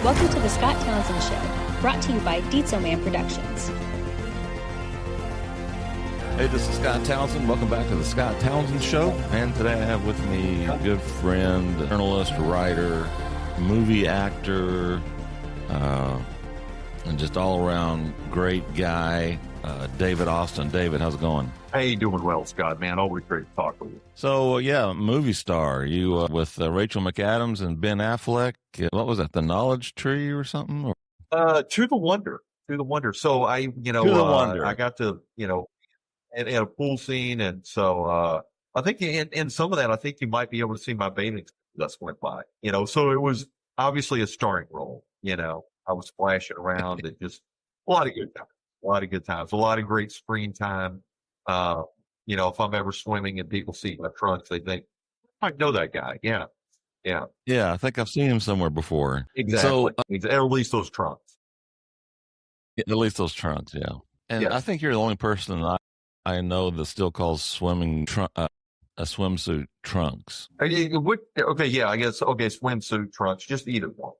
Welcome to the Scott Townsend Show, brought to you by Dietzo Man Productions. Hey, this is Scott Townsend. Welcome back to the Scott Townsend Show. And today I have with me a good friend, journalist, writer, movie actor, and just all-around great guy, David Austin. David, how's it going? Hey, doing well, Scott, man. Always great to talk with you. So, movie star. You with Rachel McAdams and Ben Affleck. What was that, The Knowledge Tree or something? To the Wonder. So I got to, at a pool scene. And so I think in some of that, I think you might be able to see my bathing suit just went by, so it was obviously a starring role. I was splashing around and just a lot of good times, a lot of great screen time. If I'm ever swimming and people see my trunks, they think, I know that guy. Yeah. Yeah, I think I've seen him somewhere before. Exactly. So, at least those trunks. At least those trunks, yeah. And Yes. I think you're the only person I know that still calls swimming a swimsuit trunks. Okay, yeah, I guess. Okay, swimsuit trunks, just either one.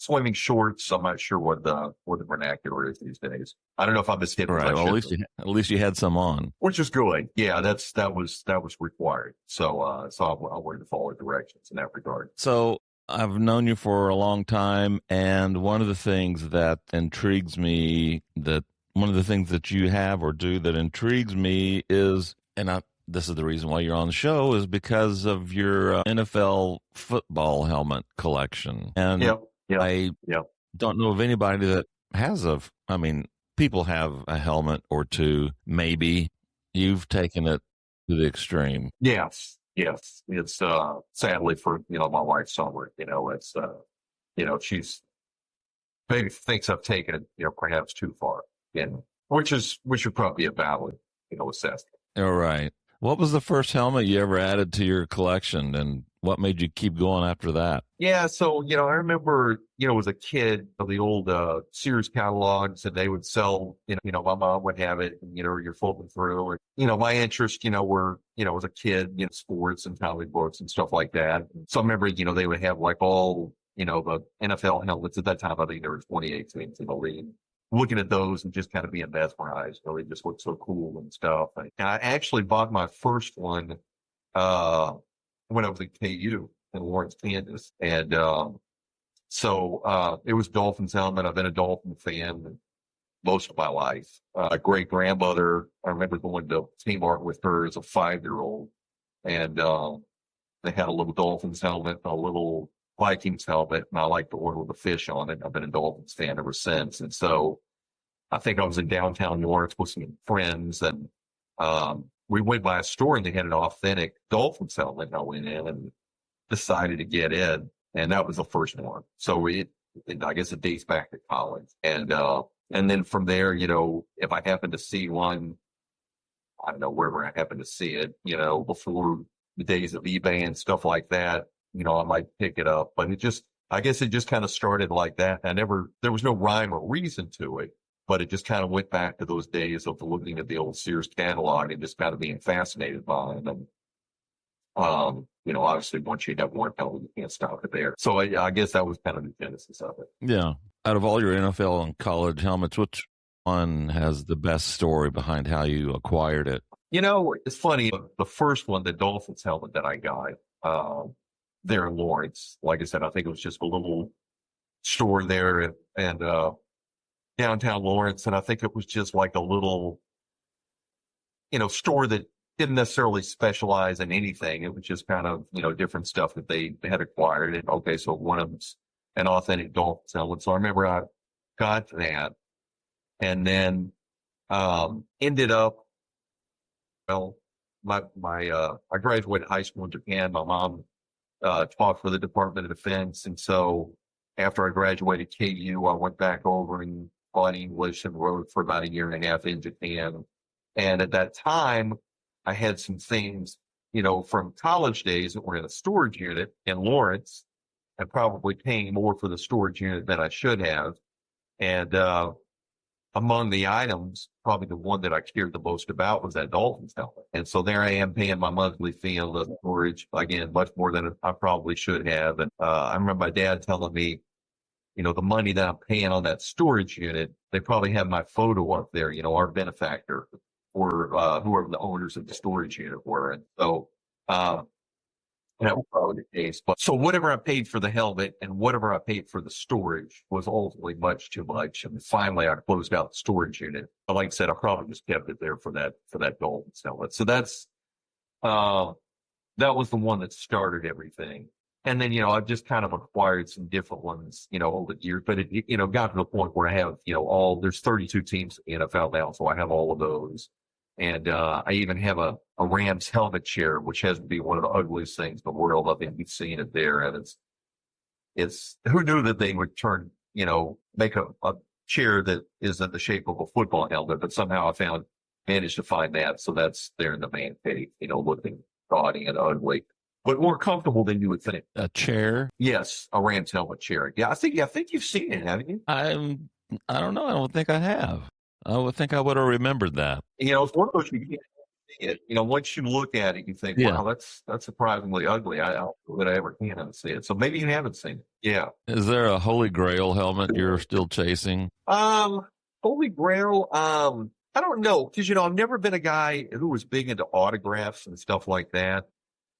Swimming shorts. I'm not sure what the vernacular is these days. I don't know if I'm as hip as Right. I Well, should be. at least you had some on. Which is good. Yeah, that was required. So I'll wear the follow directions in that regard. So I've known you for a long time, and one of the things that intrigues me, one of the things that you have or do that intrigues me is, this is the reason why you're on the show, is because of your NFL football helmet collection. And Yep. I don't know of anybody that has people have a helmet or two, maybe. You've taken it to the extreme. Yes. It's sadly for my wife Summer. It's she's maybe thinks I've taken it perhaps too far. Which would probably be a valid assessment. All right. What was the first helmet you ever added to your collection, and what made you keep going after that? Yeah, so I remember as a kid, the old Sears catalogs, and they would sell. My mom would have it, and you're flipping through, and my interest, were as a kid, sports and comic books and stuff like that. So I remember, they would have like all the NFL helmets at that time. I think there were 28 teams in the league. Looking at those and just kind of being mesmerized. They just looked so cool and stuff. And I actually bought my first one when I was at KU in Lawrence, Kansas. And so it was Dolphins helmet. I've been a Dolphin fan most of my life. Great grandmother, I remember going to Kmart with her as a 5-year-old. And they had a little Dolphins helmet, a little Vikings helmet, and I like the one with the fish on it. I've been a Dolphins fan ever since. And so I think I was in downtown New Orleans with some friends, and we went by a store and they had an authentic Dolphins helmet. And I went in and decided to get in, and that was the first one. So I guess it dates back to college. And then from there, if I happen to see one, I don't know, wherever I happen to see it, before the days of eBay and stuff like that, I might pick it up. But I guess it just kind of started like that. There was no rhyme or reason to it, but it just kind of went back to those days of looking at the old Sears catalog and just kind of being fascinated by it. And, obviously once you have one helmet, you can't stop it there. So I guess that was kind of the genesis of it. Yeah. Out of all your NFL and college helmets, which one has the best story behind how you acquired it? It's funny. The first one, the Dolphins helmet that I got, there in Lawrence. Like I said, I think it was just a little store there and downtown Lawrence. And I think it was just like a little, store that didn't necessarily specialize in anything. It was just kind of, different stuff that they had acquired. And okay, so one of them's an authentic Dolphins helmet. So I remember I got that and then ended up, I graduated high school in Japan. My mom taught for the Department of Defense. And so after I graduated KU, I went back over and taught English and wrote for about a year and a half in Japan. And at that time, I had some things, from college days that were in a storage unit in Lawrence and probably paying more for the storage unit than I should have. And among the items, probably the one that I cared the most about was that Dolphins helmet. And so there I am paying my monthly fee on the storage, again, much more than I probably should have. And I remember my dad telling me, the money that I'm paying on that storage unit, they probably have my photo up there, our benefactor or whoever the owners of the storage unit were. And so, that was probably the case. But so whatever I paid for the helmet and whatever I paid for the storage was ultimately much too much. And finally I closed out the storage unit. But like I said, I probably just kept it there for that Dolphins helmet. So that was the one that started everything. And then, I've just kind of acquired some different ones, over the years, but it got to the point where I have, there's 32 teams in the NFL now. So I have all of those. And, I even have a Rams helmet chair, which has to be one of the ugliest things in the world. I think you've seen it there. And it's who knew that they would make a chair that is in the shape of a football helmet, but somehow managed to find that. So that's there in the man cave, looking gaudy and ugly, but more comfortable than you would think. A chair? Yes, a Rams helmet chair. Yeah, I think you've seen it, haven't you? I don't know. I don't think I have. I would think I would have remembered that. It's one of those you can't see it. Once you look at it, you think, wow, that's surprisingly ugly. I don't know that I ever can unsee it. So maybe you haven't seen it. Yeah. Is there a Holy Grail helmet you're still chasing? Holy Grail, I don't know, because, I've never been a guy who was big into autographs and stuff like that.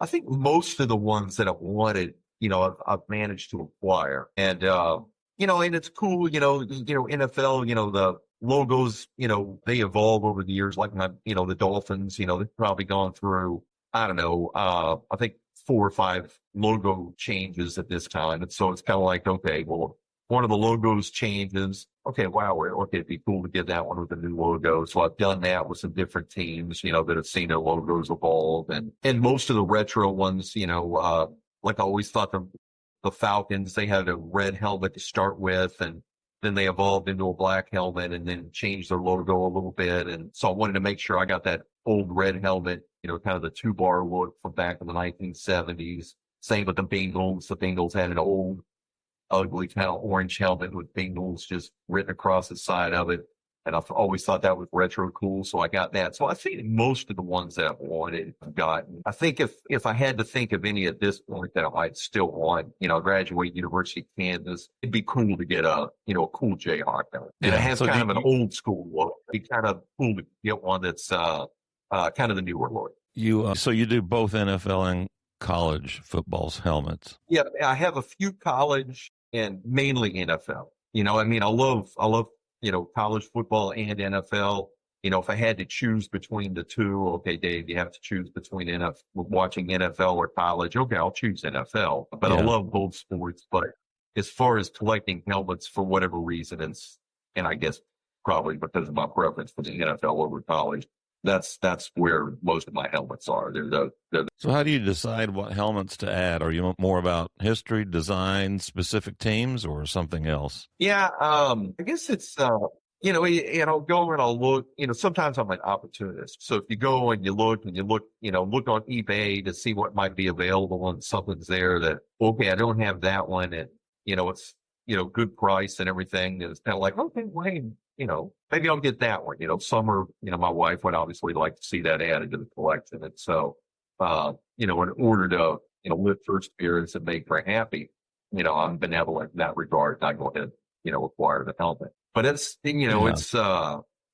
I think most of the ones that I've wanted, I've managed to acquire. And, and it's cool, NFL, the logos, they evolve over the years, like the Dolphins, they've probably gone through, I don't know, I think 4 or 5 logo changes at this time. And so it's kind of like, okay, well, one of the logos changes. Okay, wow, okay, it'd be cool to get that one with a new logo. So I've done that with some different teams, that have seen their logos evolve. And most of the retro ones, like I always thought the Falcons, they had a red helmet to start with, and then they evolved into a black helmet and then changed their logo a little bit. And so I wanted to make sure I got that old red helmet, kind of the 2-bar look from back in the 1970s. Same with the Bengals. The Bengals had an old, ugly kind of orange helmet with Bengals just written across the side of it. And I've always thought that was retro cool. So I got that. So I think most of the ones that I've wanted, I've gotten. I think if I had to think of any at this point that I might still want, graduate University of Kansas, it'd be cool to get a cool Jayhawk helmet. And it has kind of an old school look. It'd be kind of cool to get one that's, kind of the newer look. So you do both NFL and college football's helmets? Yeah, I have a few college and mainly NFL. I love, college football and NFL. If I had to choose between the two, okay, Dave, you have to choose between watching NFL or college. Okay, I'll choose NFL, but I love both sports. But as far as collecting helmets for whatever reason, and I guess probably because of my preference for the NFL over college, that's where most of my helmets are. So how do you decide what helmets to add? Are you more about history, design, specific teams, or something else? Yeah, I guess it's, I'll go and I'll look, sometimes I'm an opportunist. So if you go and you look, look on eBay to see what might be available and something's there that, okay, I don't have that one. And, it's, good price and everything. And it's kind of like, okay, wait, maybe I'll get that one. Some are, my wife would obviously like to see that added to the collection. And so, in order to, lift her spirits and make her happy, I'm benevolent in that regard. And I go ahead, acquire the helmet. But it's, it's,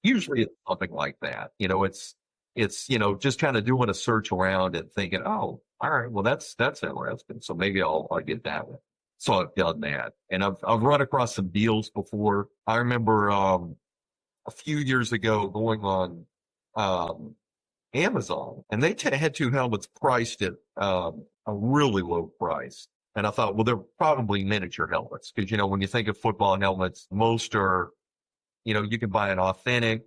usually it's something like that. It's, just kind of doing a search around and thinking, oh, all right, well, that's interesting. So maybe I'll get that one. So I've done that, and I've run across some deals before. I remember a few years ago going on Amazon, and they had 2 helmets priced at a really low price. And I thought, well, they're probably miniature helmets because when you think of football helmets, most are, you can buy an authentic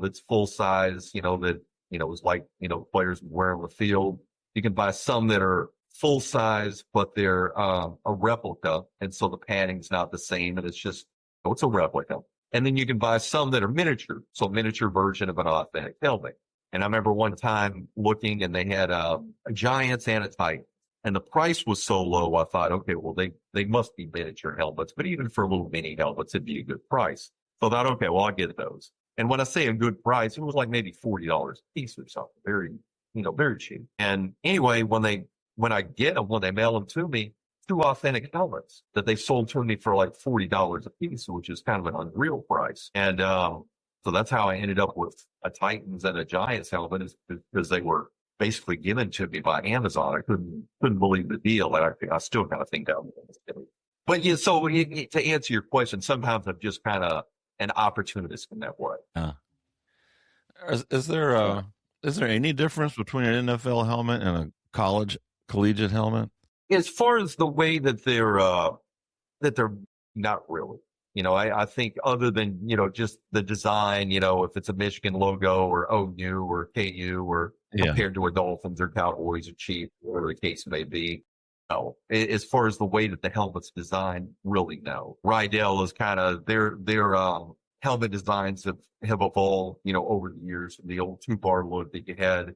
that's full size, that is like players wear on the field. You can buy some that are full size, but they're a replica. And so the padding's not the same. And it's just, it's a replica. And then you can buy some that are miniature. So miniature version of an authentic helmet. And I remember one time looking and they had a Giants and a Titan. And the price was so low, I thought, okay, well, they must be miniature helmets. But even for little mini helmets, it'd be a good price. So I thought, okay, well, I'll get those. And when I say a good price, it was like maybe $40 a piece or something. Very, very cheap. And anyway, when I get them, when they mail them to me, two authentic helmets that they sold to me for like $40 a piece, which is kind of an unreal price. And so that's how I ended up with a Titans and a Giants helmet, is because they were basically given to me by Amazon. I couldn't believe the deal, and I still kind of think that was silly. But yeah, so to answer your question, sometimes I'm just kind of an opportunist in that way. Is there any difference between an NFL helmet and a collegiate helmet? As far as the way that they're not really. I think other than, just the design, if it's a Michigan logo or OU or KU or compared to a Dolphins or Cowboys or Chiefs, whatever the case may be. No, as far as the way that the helmet's designed, really no. Rydell is kind of their helmet designs have evolved, over the years from the old 2-bar look that you had,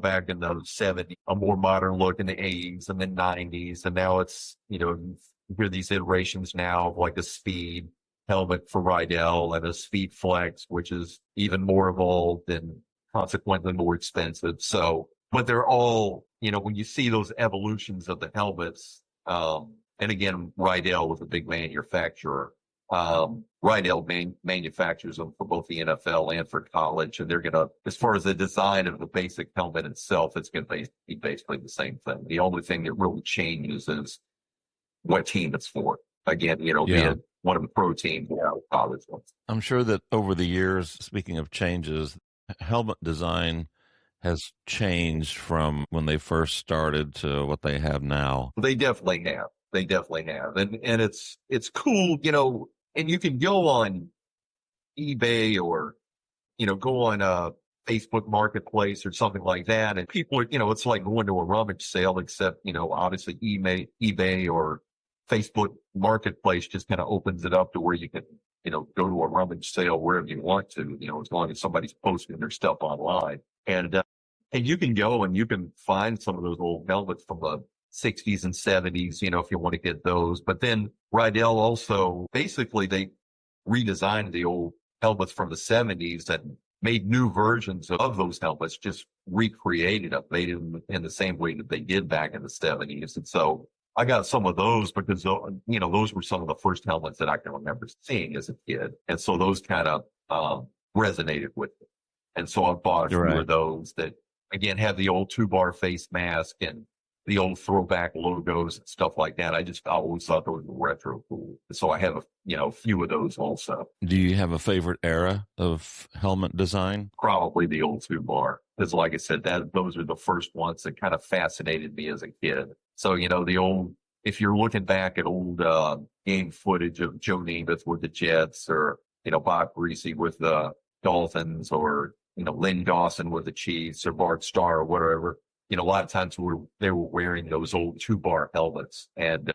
back in the 70s, a more modern look in the 80s and then 90s. And now it's, you hear these iterations now of like a speed helmet for Rydell and a speed flex, which is even more evolved and consequently more expensive. So, but they're all, when you see those evolutions of the helmets, and again, Rydell was a big manufacturer. Rydell manufactures them for both the NFL and for college, and they're going to, as far as the design of the basic helmet itself, it's going to be basically the same thing. The only thing that really changes is what team it's for. Again, be it one of the pro teams or college ones. I'm sure that over the years, speaking of changes, helmet design has changed from when they first started to what they have now. They definitely have. And it's cool, and you can go on eBay or, go on a Facebook Marketplace or something like that. And people, it's like going to a rummage sale, except, obviously eBay or Facebook Marketplace just kind of opens it up to where you can, go to a rummage sale wherever you want to, as long as somebody's posting their stuff online. And you can go and you can find some of those old helmets from the 60s and 70s, if you want to get those. But then Rydell also, basically they redesigned the old helmets from the 70s and made new versions of those helmets, just recreated them, made them in the same way that they did back in the 70s. And so I got some of those because, those were some of the first helmets that I can remember seeing as a kid. And so those kind of resonated with me. And so I bought a few of those that, again, have the old 2-bar face mask and the old throwback logos and stuff like that. I always thought those were retro cool. So I have a few of those also. Do you have a favorite era of helmet design? Probably the old 2-bar. Because like I said, those are the first ones that kind of fascinated me as a kid. So, the old, if you're looking back at old game footage of Joe Namath with the Jets or, Bob Greasy with the Dolphins or, Lynn Dawson with the Chiefs or Bart Starr or whatever, a lot of times they were wearing those old 2-bar helmets. And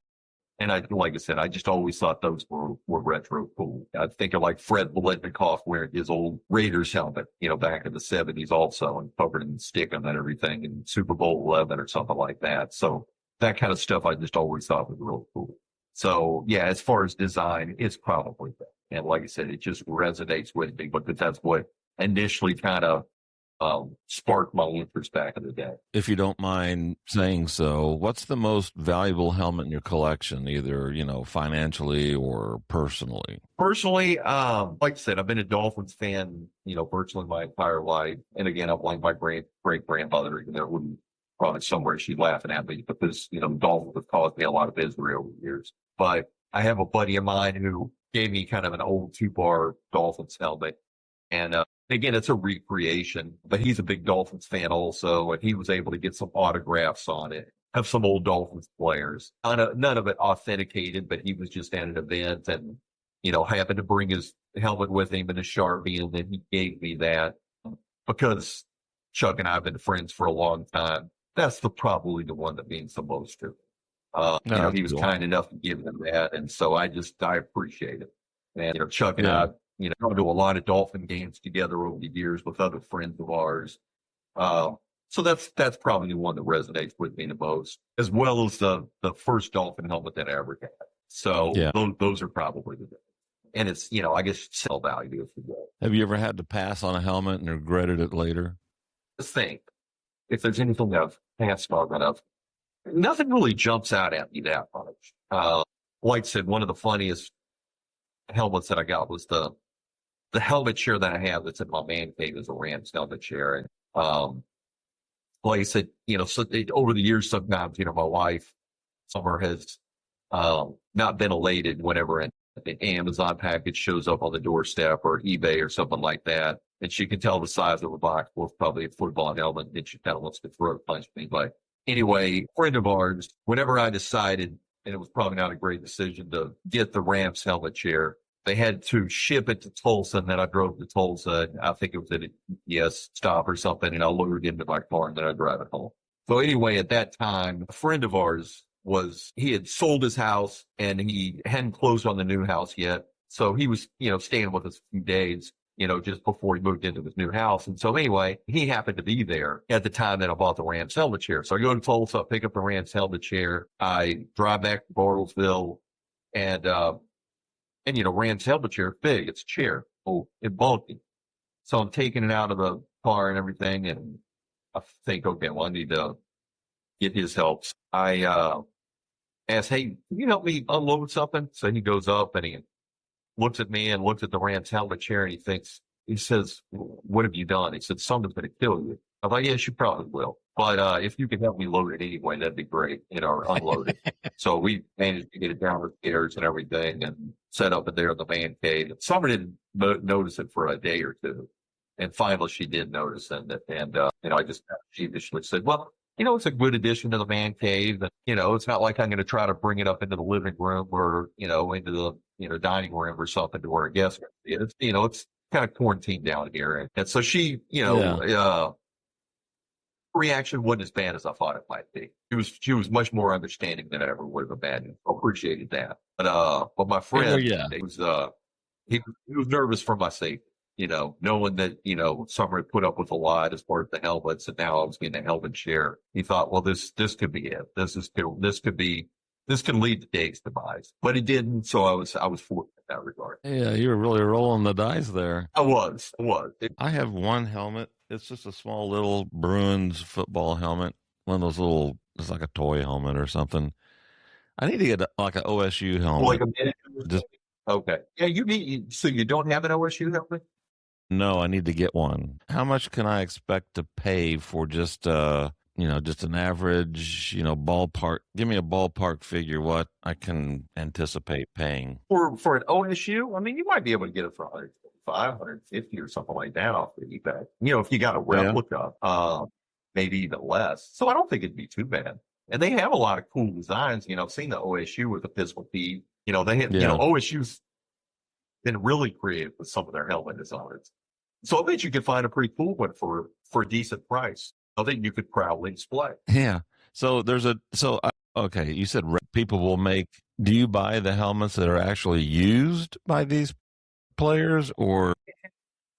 like I said, I just always thought those were retro cool. I think of like Fred Biletnikoff wearing his old Raiders helmet, back in the 70s also, and covered in stickum and everything in Super Bowl 11 or something like that. So that kind of stuff I just always thought was real cool. So yeah, as far as design, it's probably that. And like I said, it just resonates with me because that's what initially kind of sparked my interest back in the day. If you don't mind saying so, what's the most valuable helmet in your collection, either, financially or personally? Personally, like I said, I've been a Dolphins fan, virtually my entire life. And again, I'm like my great grandmother, wouldn't probably somewhere she's laughing at me because, the Dolphins have caused me a lot of misery over the years. But I have a buddy of mine who gave me kind of an old 2-bar Dolphins helmet. And again, it's a recreation, but he's a big Dolphins fan also, and he was able to get some autographs on it of some old Dolphins players. None of it authenticated, but he was just at an event and, happened to bring his helmet with him and a Sharpie, and then he gave me that because Chuck and I have been friends for a long time. That's probably the one that means the most to me. He was kind enough to give them that, and so I appreciate it. And, Chuck and I, gone to a lot of Dolphin games together over the years with other friends of ours. So that's probably the one that resonates with me the most, as well as the first Dolphin helmet that I ever had. So those are probably the difference. And it's, I guess sell value if you will. Have you ever had to pass on a helmet and regretted it later? Just think, if there's anything I've passed on that I've Nothing really jumps out at me that much. Like I said, one of the funniest helmets that I got was the helmet chair that I have that's in my man cave is a Rams helmet chair. And like I said, over the years, sometimes, my wife, Summer, has not been elated whenever an Amazon package shows up on the doorstep or eBay or something like that. And she can tell the size of the box was probably a football helmet, and she kind of wants to throat punch me. But anyway, a friend of ours, whenever I decided, and it was probably not a great decision to get the Rams helmet chair, they had to ship it to Tulsa, and then I drove to Tulsa. I think it was at a UPS stop or something, and I loaded it into my car, and then I drive it home. So anyway, at that time, a friend of ours he had sold his house, and he hadn't closed on the new house yet. So he was, staying with us a few days, just before he moved into his new house. And so anyway, he happened to be there at the time that I bought the Rams helmet chair. So I go to Tulsa, pick up the Rams helmet chair. I drive back to Bartlesville, and Rams helmet chair, big, it's a chair. Oh, it bulky. So I'm taking it out of the car and everything. And I think, okay, well, I need to get his help. I asked, hey, can you help me unload something? So he goes up and he looks at me and looks at the Rams helmet chair, and he says, what have you done? He said, something's going to kill you. I thought, yes, you probably will. But if you can help me load it anyway, that'd be great, or unload it. So we managed to get it down the stairs and everything and set up in there in the man cave. Summer didn't notice it for a day or two. And finally she did notice it. And I just sheepishly said, well, it's a good addition to the man cave. And, it's not like I'm going to try to bring it up into the living room or, into the, dining room or something to where a guest is. It's kind of quarantined down here. And so she, reaction wasn't as bad as I thought it might be. She was much more understanding than I ever would have imagined. I appreciated that. But my friend, he was nervous for my safety. Knowing that, Summer had put up with a lot as part of the helmets, and now I was getting a helmet chair. He thought, well, this could be it. This can lead to Dave's demise, but it didn't. So I was fortunate in that regard. Yeah, you were really rolling the dice there. I was. I have one helmet. It's just a small little Bruins football helmet. One of those little, it's like a toy helmet or something. I need to get like an OSU helmet. Like a minute. Okay. Yeah, so you don't have an OSU helmet? No, I need to get one. How much can I expect to pay for just just an average, ballpark? Give me a ballpark figure what I can anticipate paying. For an OSU, I mean, you might be able to get it for 125, 150 or something like that off the eBay. If you got a replica, maybe even less. So I don't think it'd be too bad. And they have a lot of cool designs. I've seen the OSU with the pistol P. They have, OSU's been really creative with some of their helmet designs. So I bet you could find a pretty cool one for a decent price. I think you could proudly display. Yeah. So okay, you said people will make, do you buy the helmets that are actually used by these players, or? I'm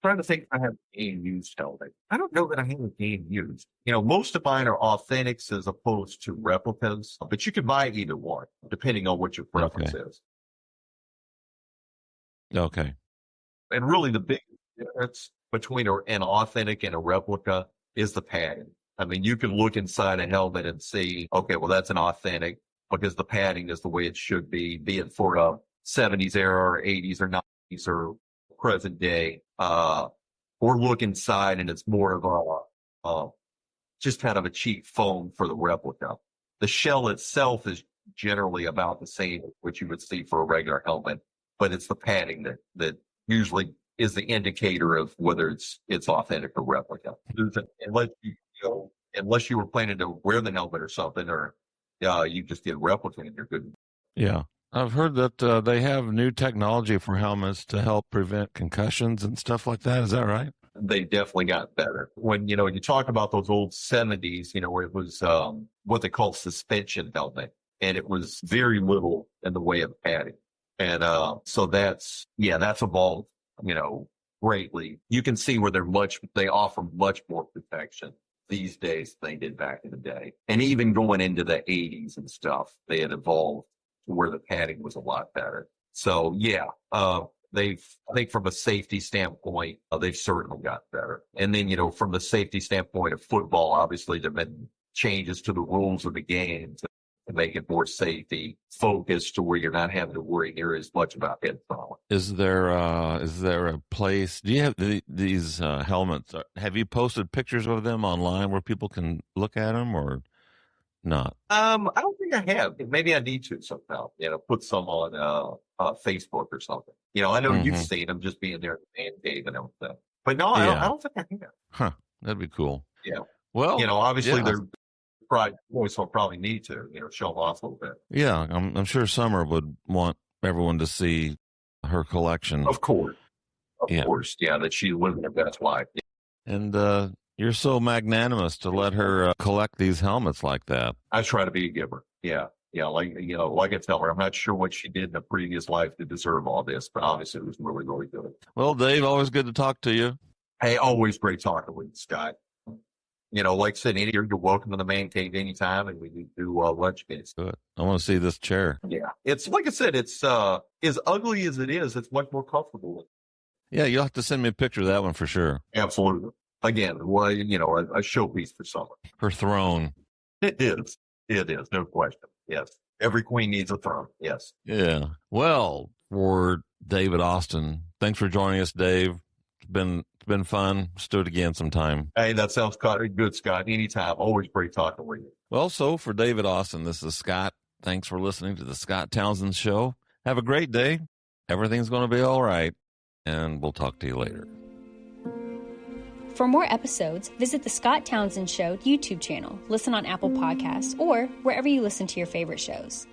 trying to think if I have a game used helmet. I don't know that I have a game used. Most of mine are authentics as opposed to replicas, but you can buy either one depending on what your preference is. Okay. And really the big difference between an authentic and a replica is the padding. I mean, you can look inside a helmet and see, okay, well, that's an authentic because the padding is the way it should be it for a 70s era or 80s or 90s or present day. Or look inside and it's more of just kind of a cheap foam for the replica. The shell itself is generally about the same as what you would see for a regular helmet, but it's the padding that usually is the indicator of whether it's authentic or replica. Unless you were planning to wear the helmet or something, or you just get a replica and you're good. Yeah. I've heard that they have new technology for helmets to help prevent concussions and stuff like that. Is that right? They definitely got better. When you talk about those old 70s, where it was what they call suspension helmet, and it was very little in the way of padding. And so that's evolved, greatly. You can see where they offer much more protection these days than they did back in the day. And even going into the 80s and stuff, they had evolved to where the padding was a lot better. So I think from a safety standpoint, they've certainly got better. And then, from the safety standpoint of football, obviously there've been changes to the rules of the game to make it more safety focused to where you're not having to worry near as much about head falling. Is there a place? Do you have these helmets? Have you posted pictures of them online where people can look at them, or not? I don't think I have. Maybe I need to somehow. Put some on Facebook or something. I know you've seen them just being there in the man cave and everything. But no, I don't think I have. Huh? That'd be cool. Yeah. Well, obviously they're voice will probably need to, show them off a little bit. Yeah, I'm sure Summer would want everyone to see her collection. Of course. Of course. Yeah, that she's living her best life. Yeah. And you're so magnanimous to let her collect these helmets like that. I try to be a giver. Yeah. Yeah. Like I tell her, I'm not sure what she did in a previous life to deserve all this, but obviously it was really, really good. Well, Dave, always good to talk to you. Hey, always great talking with you, Scott. Like I said, you're welcome to the man cave anytime, and we do lunch games. Good. I want to see this chair. Yeah, it's like I said, it's as ugly as it is. It's much more comfortable. Yeah, you'll have to send me a picture of that one for sure. Absolutely. Again, well, a showpiece for someone. Her throne. It is. It is. No question. Yes. Every queen needs a throne. Yes. Yeah. Well, for David Austin, thanks for joining us, Dave. It's been fun. Let's do it again sometime. Hey, that sounds good, Scott. Anytime. Always great talking with you. Well, so for David Austin, this is Scott. Thanks for listening to the Scott Townsend Show. Have a great day. Everything's going to be all right. And we'll talk to you later. For more episodes, visit the Scott Townsend Show YouTube channel, listen on Apple Podcasts, or wherever you listen to your favorite shows.